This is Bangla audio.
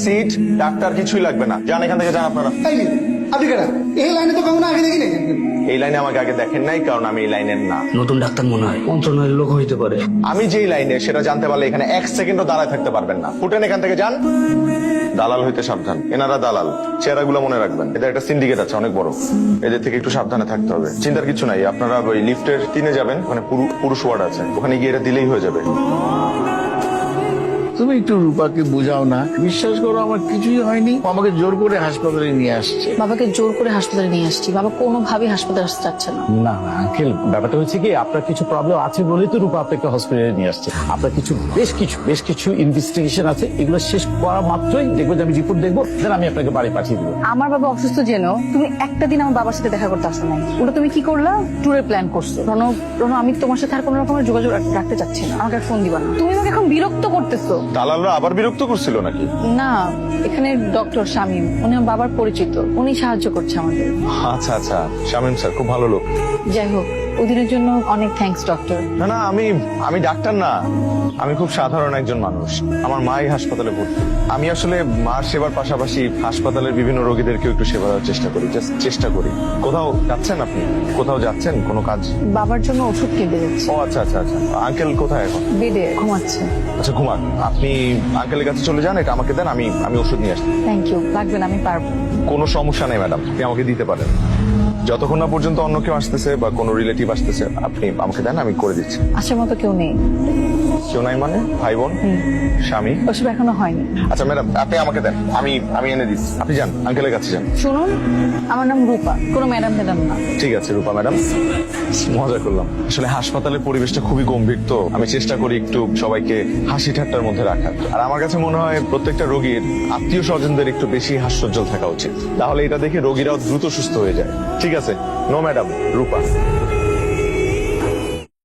সিট, ডাক্তার, কিছুই লাগবে না। যান এখান থেকে, যান আপনারা। আপনি কেন এই লাইনে তো কখনো আগে দেখি নাই। এই লাইনে আমাকে আগে দেখেন নাই, কারণ আমি এই লাইনের না। নতুন ডাক্তার মনে হয়, মন্ত্রণালয়ের লোক হইতে পারে। আমি যেই লাইনে সেটা জানতে পারলে এখানে 1 সেকেন্ডও দাঁড়ায় থাকতে পারবেন না। ফুটেন এখান থেকে, যান। দালাল হইতে সাবধান, এনারা দালাল। চেহারাগুলো মনে রাখবেন, এদের একটা সিন্ডিকেট আছে অনেক বড়, এদের থেকে একটু সাবধানে থাকতে হবে। চিন্তার কিছু নাই, আপনারা ওই লিফটের 3-এ যাবেন, ওখানে পুরুষ ওয়ার্ড আছে, ওখানে গিয়ে এটা দিলেই হয়ে যাবে। তুমি একটু রূপাকে বুঝাও না, বিশ্বাস করো আমার কিছুই হয়নি, ও আমাকে জোর করে হাসপাতালে নিয়ে আসছে। বাবাকে জোর করে হাসপাতালে নিয়ে আসছি, বাবা কোনোভাবেই হাসপাতালে আসতে চাচ্ছে না। না না আঙ্কেল, ব্যাপারটা হচ্ছে কি, আপনার কিছু প্রবলেম আছে বলেই তো রূপা আপনাকে হসপিটালে নিয়ে আসছে। আপনার বেশ কিছু ইনভেস্টিগেশন আছে, এগুলো শেষ করা মাত্রই দেখবো যে আমি রিপোর্ট দেখবো, দেন আমি আপনাকে বাড়ি পাঠিয়ে দেবো। আমার বাবা অসুস্থ জেনেও তুমি একটা দিন আমার বাবার সাথে দেখা করতে আসো নাই। ওটা তুমি কি করলা? ট্যুরের প্ল্যান করছো। রনো, আমি তোমার সাথে আর কোনো রকমের যোগাযোগ রাখতে চাচ্ছি না, আমাকে আর ফোন দিবা না। তুমি আমাকে এখন বিরক্ত করতেছো। দালালরা আবার বিরক্ত করছিল নাকি? না, এখানে ডক্টর শামীম, উনি আমার বাবার পরিচিত, উনি সাহায্য করছে আমাদের। আচ্ছা আচ্ছা, শামীম স্যার খুব ভালো লোক। যাই হোক, ওদিনের জন্য অনেক থ্যাঙ্কস ডক্টর। না না, আমি ডাক্তার না, আমি খুব সাধারণ একজন মানুষ। আমার মাই হাসপাতালে ভর্তি। আমি আসলে মার সেবার পাশাপাশি হাসপাতালের বিভিন্ন রোগীদেরকেও একটু সেবা দেওয়ার চেষ্টা করি, জাস্ট চেষ্টা করি। কোথাও যাচ্ছেন আপনি? কোথাও যাচ্ছেন কোনো কাজ? বাবার জন্য ওষুধ কিনতে যাচ্ছি। ও আচ্ছা আচ্ছা আচ্ছা। আঙ্কেল কোথায় এখন? বেডে ঘুমাচ্ছে। আচ্ছা ঘুমান, আপনি আঙ্কেলের কাছে চলে যান, এটা আমাকে দেন, আমি ওষুধ নিয়ে আসছি। থ্যাংক ইউ, লাগবে না, আমি পারবো। কোনো সমস্যা নেই ম্যাডাম, আপনি আমাকে দিতে পারেন। যতক্ষণ না পর্যন্ত অন্য কেউ আসতেছে বা কোনো রিলেটিভ আসতেছে, আপনি আমাকে দেন, আমি করে দিচ্ছি। আসার মতো কেউ নেই। কেউ নাই মানে? ভাই বোন, স্বামী? ওসব এখনো হয়নি। আচ্ছা ম্যাডাম, আপনি আমাকে দেন, আমি এনে দিচ্ছি। আপনি যান, আঙ্কেলের কাছে যান। শুনুন, আমার নাম রূপা, কোনো ম্যাডাম না। ঠিক আছে রূপা ম্যাডাম, মজা করলাম। আসলে হাসপাতালের পরিবেশটা খুবই গম্ভীর, তো আমি চেষ্টা করি একটু সবাইকে হাসি ঠাট্টার মধ্যে রাখার। আর আমার কাছে মনে হয় প্রত্যেকটা রোগীর আত্মীয় স্বজনদের একটু বেশি হাস্যোজ্জ্বল থাকা উচিত, তাহলে এটা দেখে রোগীরাও দ্রুত সুস্থ হয়ে যায়। ঠিক আছে, নো ম্যাডাম, রূপা।